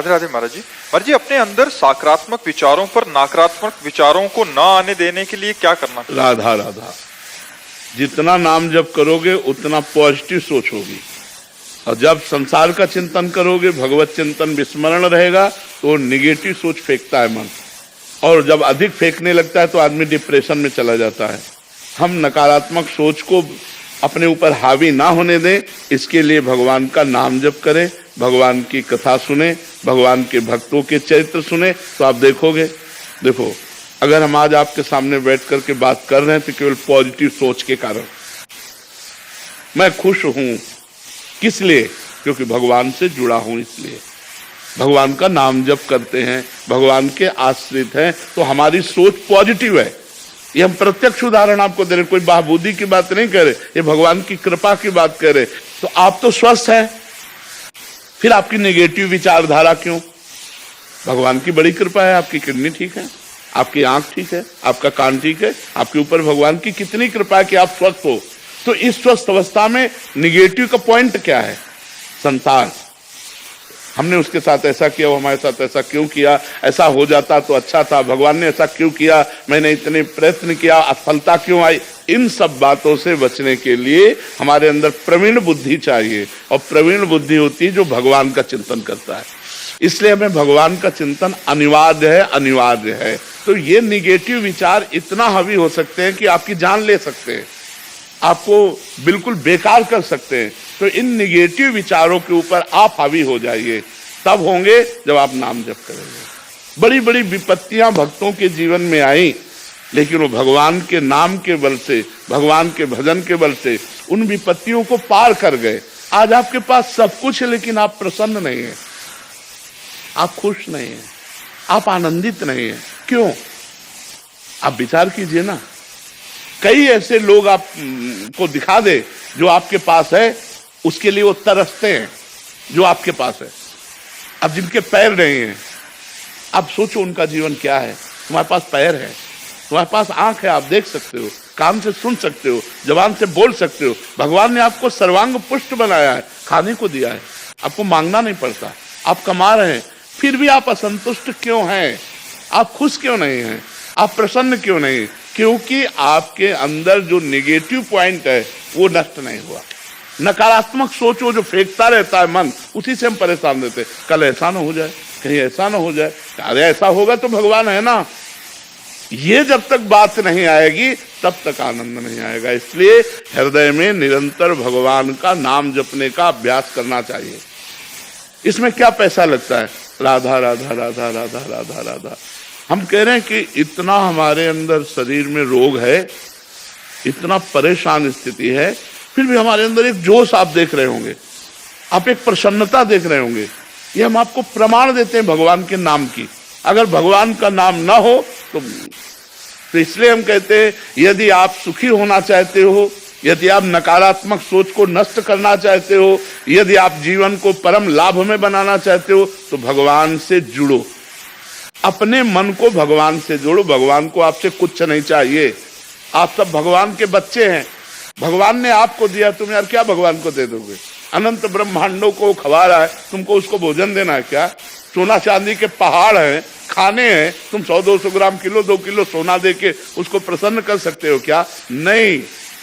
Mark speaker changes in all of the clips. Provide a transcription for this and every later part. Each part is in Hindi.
Speaker 1: राधे राधे महाराज जी। महाराज जी, अपने अंदर सकारात्मक विचारों पर नकारात्मक विचारों को न आने देने के लिए क्या करना चाहिए?
Speaker 2: राधा राधा, जितना नाम जप करोगे उतना पॉजिटिव सोच होगी, और जब संसार का चिंतन करोगे, भगवत चिंतन विस्मरण रहेगा, तो निगेटिव सोच फेंकता है मन, और जब अधिक फेंकने लगता है तो आदमी डिप्रेशन में चला जाता है। हम नकारात्मक सोच को अपने ऊपर हावी ना होने दें, इसके लिए भगवान का नाम जप करें, भगवान की कथा सुने, भगवान के भक्तों के चरित्र सुने, तो आप देखोगे। देखो, अगर हम आज आपके सामने बैठ करके बात कर रहे हैं तो केवल पॉजिटिव सोच के कारण। मैं खुश हूं, किस लिए? क्योंकि भगवान से जुड़ा हूं, इसलिए भगवान का नाम जप करते हैं, भगवान के आश्रित हैं, तो हमारी सोच पॉजिटिव है। ये हम प्रत्यक्ष उदाहरण आपको दे रहे, कोई बहाबूदी की बात नहीं कर रहे, ये भगवान की कृपा की बात कर रहे। तो आप तो स्वस्थ हैं, फिर आपकी नेगेटिव विचारधारा क्यों? भगवान की बड़ी कृपा है, आपकी किडनी ठीक है, आपकी आंख ठीक है, आपका कान ठीक है, आपके ऊपर भगवान की कितनी कृपा है कि आप स्वस्थ हो। तो इस स्वस्थ अवस्था में निगेटिव का पॉइंट क्या है? संसार, हमने उसके साथ ऐसा किया, वो हमारे साथ ऐसा क्यों किया, ऐसा हो जाता तो अच्छा था, भगवान ने ऐसा क्यों किया, मैंने इतने प्रयत्न किया, असफलता क्यों आई। इन सब बातों से बचने के लिए हमारे अंदर प्रवीण बुद्धि चाहिए, और प्रवीण बुद्धि होती है जो भगवान का चिंतन करता है। इसलिए हमें भगवान का चिंतन अनिवार्य है, अनिवार्य है। तो ये निगेटिव विचार इतना हावी हो सकते हैं कि आपकी जान ले सकते हैं, आपको बिल्कुल बेकार कर सकते हैं। तो इन निगेटिव विचारों के ऊपर आप हावी हो जाइए, तब होंगे जब आप नाम जप करेंगे। बड़ी बड़ी विपत्तियां भक्तों के जीवन में आई, लेकिन वो भगवान के नाम के बल से, भगवान के भजन के बल से उन विपत्तियों को पार कर गए। आज आपके पास सब कुछ है, लेकिन आप प्रसन्न नहीं हैं, आप खुश नहीं हैं, आप आनंदित नहीं हैं। क्यों? आप विचार कीजिए ना, कई ऐसे लोग आपको दिखा दे जो आपके पास है, उसके लिए वो तरसते हैं जो आपके पास है। अब जिनके पैर नहीं हैं, आप सोचो उनका जीवन क्या है। तुम्हारे पास पैर है, तुम्हारे पास आंख है, आप देख सकते हो, कान से सुन सकते हो, जबान से बोल सकते हो, भगवान ने आपको सर्वांग पुष्ट बनाया है, खाने को दिया है, आपको मांगना नहीं पड़ता, आप कमा रहे हैं, फिर भी आप असंतुष्ट क्यों हैं? आप खुश क्यों नहीं हैं? आप प्रसन्न क्यों नहीं? क्योंकि आपके अंदर जो नेगेटिव पॉइंट है वो नष्ट नहीं हुआ। नकारात्मक सोच वो जो फेंकता रहता है मन, उसी से हम परेशान रहते हैं। कल ऐसा ना हो जाए, कहीं ऐसा ना हो जाए, अरे ऐसा होगा तो भगवान है ना। ये जब तक बात नहीं आएगी तब तक आनंद नहीं आएगा। इसलिए हृदय में निरंतर भगवान का नाम जपने का अभ्यास करना चाहिए। इसमें क्या पैसा लगता है? राधा राधा राधा राधा राधा राधा। हम कह रहे हैं कि इतना हमारे अंदर शरीर में रोग है, इतना परेशान स्थिति है, फिर भी हमारे अंदर एक जोश आप देख रहे होंगे, आप एक प्रसन्नता देख रहे होंगे। ये हम आपको प्रमाण देते हैं भगवान के नाम की। अगर भगवान का नाम ना हो तो इसलिए हम कहते हैं, यदि आप सुखी होना चाहते हो, यदि आप नकारात्मक सोच को नष्ट करना चाहते हो, यदि आप जीवन को परम लाभ में बनाना चाहते हो, तो भगवान से जुड़ो, अपने मन को भगवान से जोड़ो। भगवान को आपसे कुछ नहीं चाहिए, आप सब भगवान के बच्चे हैं। भगवान ने आपको दिया, तुम यार क्या भगवान को दे दोगे? अनंत ब्रह्मांडों को खवा रहा है, तुमको उसको भोजन देना है क्या? सोना चांदी के पहाड़ हैं, खाने हैं, तुम 100-200 ग्राम, किलो 2 किलो सोना दे के उसको प्रसन्न कर सकते हो क्या? नहीं,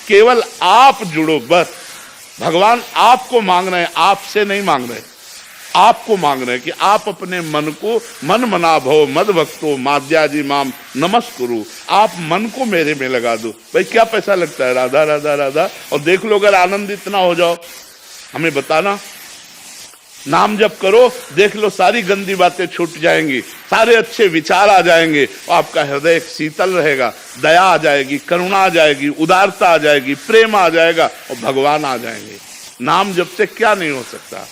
Speaker 2: केवल आप जुड़ो बस। भगवान आपको मांग रहे हैं, आपसे नहीं मांग रहे, आपको मांग रहे हैं कि आप अपने मन को मन मना भव मद भक्तो माद्याजी माम नमस्कुरु। आप मन को मेरे में लगा दो। भाई क्या पैसा लगता है? राधा राधा राधा, और देख लो अगर आनंदित ना हो जाओ, हमें बताना। नाम जप करो, देख लो सारी गंदी बातें छूट जाएंगी, सारे अच्छे विचार आ जाएंगे, और आपका हृदय शीतल रहेगा, दया आ जाएगी, करुणा आ जाएगी, उदारता आ जाएगी, प्रेम आ जाएगा, और भगवान आ जाएंगे। नाम जप से क्या नहीं हो सकता।